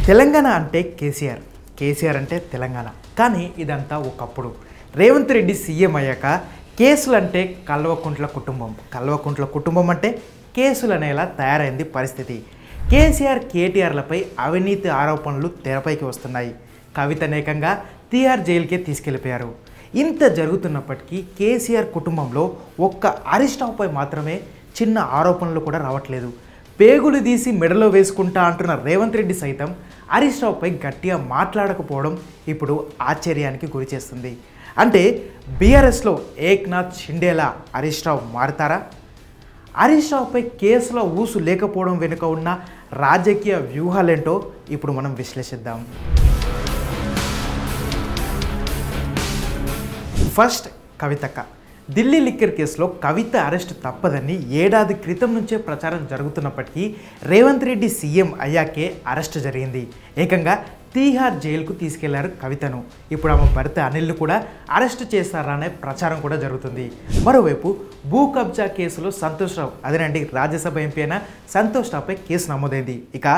తెలంగాణ అంటే కేసీఆర్ అంటే తెలంగాణ. కానీ ఇదంతా ఒకప్పుడు. రేవంత్ రెడ్డి సీఎం అయ్యాక కేసులు అంటే కల్వకుంట్ల కుటుంబం అంటే కేసులు అనేలా తయారైంది పరిస్థితి. కేసీఆర్ కేటీఆర్లపై అవినీతి ఆరోపణలు తెరపైకి వస్తున్నాయి. కవిత నేకంగా తీహార్ జైలుకే తీసుకెళ్ళిపోయారు. ఇంత జరుగుతున్నప్పటికీ కేసీఆర్ కుటుంబంలో ఒక్క హరీష్ రావుపై మాత్రమే చిన్న ఆరోపణలు కూడా రావట్లేదు. పేగులు తీసి మెడలో వేసుకుంటా అంటున్న రేవంత్ రెడ్డి సైతం హరీష్ రావుపై గట్టిగా మాట్లాడకపోవడం ఇప్పుడు ఆశ్చర్యానికి గురి చేస్తుంది. అంటే బీఆర్ఎస్లో ఏక్నాథ్ షిండేలా హరీష్ రావు మారుతారా? హరీష్ రావుపై కేసులో ఊసు లేకపోవడం వెనుక ఉన్న రాజకీయ వ్యూహాలేంటో ఇప్పుడు మనం విశ్లేషిద్దాం. ఫస్ట్, కవితక్క. ఢిల్లీ లిక్కర్ కేసులో కవిత అరెస్ట్ తప్పదని ఏడాది క్రితం నుంచే ప్రచారం జరుగుతున్నప్పటికీ రేవంత్ రెడ్డి సీఎం అయ్యాకే అరెస్ట్ జరిగింది. ఏకంగా తీహార్ జైలుకు తీసుకెళ్లారు కవితను. ఇప్పుడు ఆమె భర్త అనిల్ను కూడా అరెస్ట్ చేస్తారా అనే ప్రచారం కూడా జరుగుతుంది. మరోవైపు భూ కబ్జా కేసులో సంతోష్ రావు, అదేనండి రాజ్యసభ ఎంపీ అయిన సంతోష్ రావుపై కేసు నమోదైంది. ఇక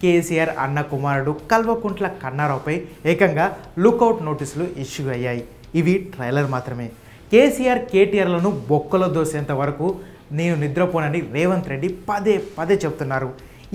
కేసీఆర్ అన్న కుమారుడు కల్వకుంట్ల కన్నారావుపై ఏకంగా లుకౌట్ నోటీసులు ఇష్యూ అయ్యాయి. ఇవి ట్రైలర్ మాత్రమే. కేసీఆర్ కేటీఆర్లను బొక్కలో దోసేంత వరకు నేను నిద్రపోనని రేవంత్ రెడ్డి పదే చెప్తున్నారు.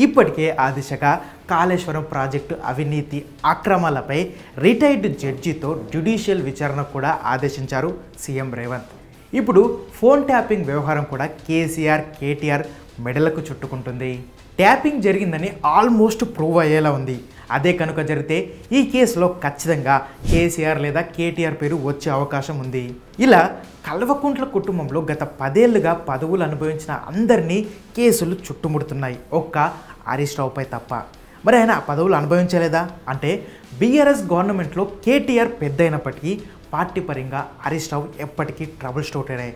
ఇప్పటికే ఆ దిశగా కాళేశ్వరం ప్రాజెక్టు అవినీతి అక్రమాలపై రిటైర్డ్ జడ్జితో జ్యుడిషియల్ విచారణ కూడా ఆదేశించారు సీఎం రేవంత్. ఇప్పుడు ఫోన్ ట్యాపింగ్ వ్యవహారం కూడా కేసీఆర్ కేటీఆర్ మెడలకు చుట్టుకుంటుంది. ట్యాపింగ్ జరిగిందని ఆల్మోస్ట్ ప్రూవ్ అయ్యేలా ఉంది. అదే కనుక జరిగితే ఈ కేసులో ఖచ్చితంగా కేసీఆర్ లేదా కేటీఆర్ పేరు వచ్చే అవకాశం ఉంది. ఇలా కల్వకుంట్ల కుటుంబంలో గత 10 ఏళ్లుగా పదవులు అనుభవించిన అందరినీ కేసులు చుట్టుముడుతున్నాయి, ఒక్క హరీష్ రావుపై తప్ప. మరి ఆయన ఆ పదవులు అనుభవించలేదా అంటే బీఆర్ఎస్ గవర్నమెంట్లో కేటీఆర్ పెద్ద అయినప్పటికీ పార్టీ పరంగా హరీష్ రావు ఎప్పటికీ ట్రబుల్ స్టోటరే.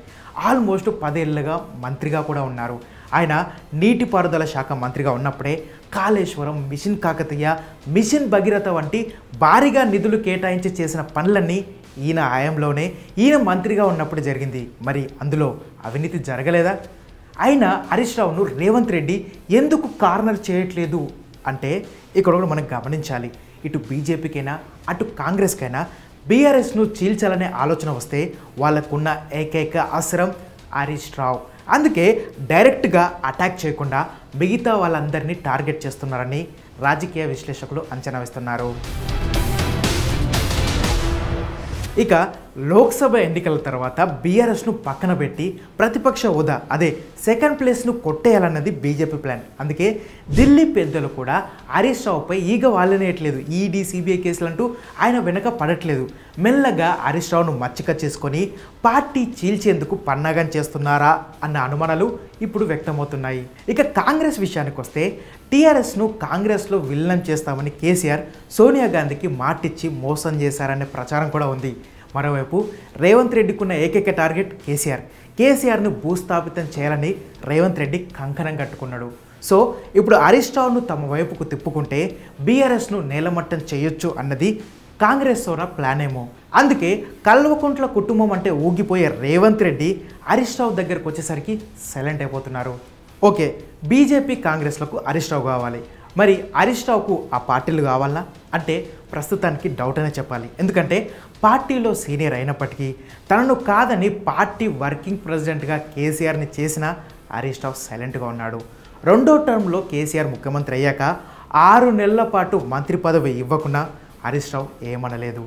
ఆల్మోస్ట్ 10 ఏళ్లుగా మంత్రిగా కూడా ఉన్నారు. ఆయన నీటిపారుదల శాఖ మంత్రిగా ఉన్నప్పుడే కాళేశ్వరం, మిషన్ కాకతీయ, మిషన్ భగీరథ వంటి భారీగా నిధులు కేటాయించి చేసిన పనులన్నీ ఈయన హయాంలోనే ఈయన మంత్రిగా ఉన్నప్పుడు జరిగింది. మరి అందులో అవినీతి జరగలేదా? అయినా హరీష్ రావును రేవంత్ రెడ్డి ఎందుకు కార్నర్ చేయట్లేదు అంటే ఇక్కడ కూడా మనం గమనించాలి. ఇటు బీజేపీకైనా అటు కాంగ్రెస్కైనా బీఆర్ఎస్ను చీల్చాలనే ఆలోచన వస్తే వాళ్ళకున్న ఏకైక అస్త్రం హరీష్ రావు. అందుకే డైరెక్ట్గా అటాక్ చేయకుండా మిగతా వాళ్ళందరినీ టార్గెట్ చేస్తున్నారని రాజకీయ విశ్లేషకులు అంచనా వేస్తున్నారు. ఇక లోక్సభ ఎన్నికల తర్వాత బీఆర్ఎస్ను పక్కన పెట్టి ప్రతిపక్ష హోదా, అదే సెకండ్ ప్లేస్ను కొట్టేయాలన్నది బీజేపీ ప్లాన్. అందుకే ఢిల్లీ పెద్దలు కూడా హరీష్ రావుపై ఈగ వాళ్ళనేయట్లేదు. ఈడీ, సిబిఐ కేసులంటూ ఆయన వెనక పడట్లేదు. మెల్లగా హరీష్ రావును మచ్చిక చేసుకొని పార్టీ చీల్చేందుకు పన్నాగం చేస్తున్నారా అన్న అనుమానాలు ఇప్పుడు వ్యక్తమవుతున్నాయి. ఇక కాంగ్రెస్ విషయానికి వస్తే టీఆర్ఎస్ను కాంగ్రెస్లో విలీనం చేస్తామని కేసీఆర్ సోనియా గాంధీకి మాటిచ్చి మోసం చేశారనే ప్రచారం కూడా ఉంది. మరోవైపు రేవంత్ రెడ్డికున్న ఏకైక టార్గెట్ కేసీఆర్ను భూస్థాపితం చేయాలని రేవంత్ రెడ్డి కంకణం కట్టుకున్నాడు. సో ఇప్పుడు హరీష్ రావును తమ వైపుకు తిప్పుకుంటే బీఆర్ఎస్ను నేలమట్టం చేయొచ్చు అన్నది కాంగ్రెస్ సోన ప్లాన్ ఏమో. అందుకే కల్వకుంట్ల కుటుంబం అంటే ఊగిపోయే రేవంత్ రెడ్డి హరీష్ రావు దగ్గరకు వచ్చేసరికి సైలెంట్ అయిపోతున్నారు. ఓకే, బీజేపీ కాంగ్రెస్లకు హరీష్ రావు కావాలి, మరి హరీష్ రావుకు ఆ పార్టీలు కావాలా అంటే ప్రస్తుతానికి డౌట్ అనే చెప్పాలి. ఎందుకంటే పార్టీలో సీనియర్ అయినప్పటికీ తనను కాదని పార్టీ వర్కింగ్ ప్రెసిడెంట్గా కేసీఆర్ని చేసిన హరీష్ రావు సైలెంట్గా ఉన్నాడు. 2వ టర్మ్లో కేసీఆర్ ముఖ్యమంత్రి అయ్యాక 6 నెలల పాటు మంత్రి పదవి ఇవ్వకుండా హరీష్ రావు ఏమనలేదు.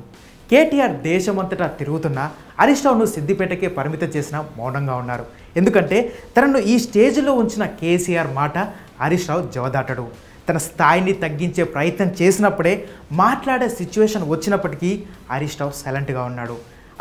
కేటీఆర్ దేశమంతటా తిరుగుతున్నా హరీష్ రావును సిద్దిపేటకే పరిమితం చేసిన మౌనంగా ఉన్నారు. ఎందుకంటే తనను ఈ స్టేజ్లో ఉంచిన కేసీఆర్ మాట హరీష్ రావు జవదాటడు. తన స్థాయిని తగ్గించే ప్రయత్నం చేసినప్పుడే మాట్లాడే సిచ్యువేషన్ వచ్చినప్పటికీ హరీష్ రావు సైలెంట్గా ఉన్నాడు.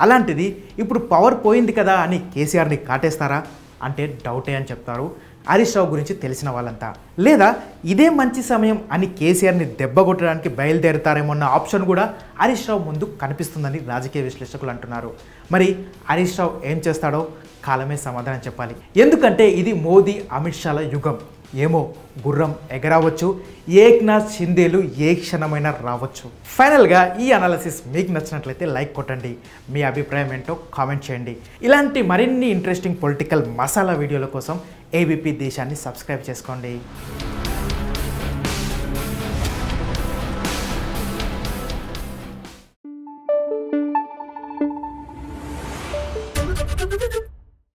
అలాంటిది ఇప్పుడు పవర్ పోయింది కదా అని కేసీఆర్ని కాటేస్తారా అంటే డౌటే అని చెప్తారు హరీష్ రావు గురించి తెలిసిన వాళ్ళంతా. లేదా ఇదే మంచి సమయం అని కేసీఆర్ని దెబ్బగొట్టడానికి బయలుదేరుతారేమో అన్న ఆప్షన్ కూడా హరీష్ రావు ముందు కనిపిస్తుందని రాజకీయ విశ్లేషకులు అంటున్నారు. మరి హరీష్ రావు ఏం చేస్తాడో కాలమే సమాధానం చెప్పాలి. ఎందుకంటే ఇది మోదీ, అమిత్ షాల యుగం. ఏమో గుర్రం ఎగరావచ్చు, ఏక్నాథ్ షిండేలు ఏ క్షణమైనా రావచ్చు. ఫైనల్గా ఈ అనాలిసిస్ మీకు నచ్చినట్లయితే లైక్ కొట్టండి, మీ అభిప్రాయం ఏంటో కామెంట్ చేయండి. ఇలాంటి మరిన్ని ఇంట్రెస్టింగ్ పొలిటికల్ మసాలా వీడియోల కోసం ఏబీపీ దేశాన్ని సబ్స్క్రైబ్ చేసుకోండి. Thank you.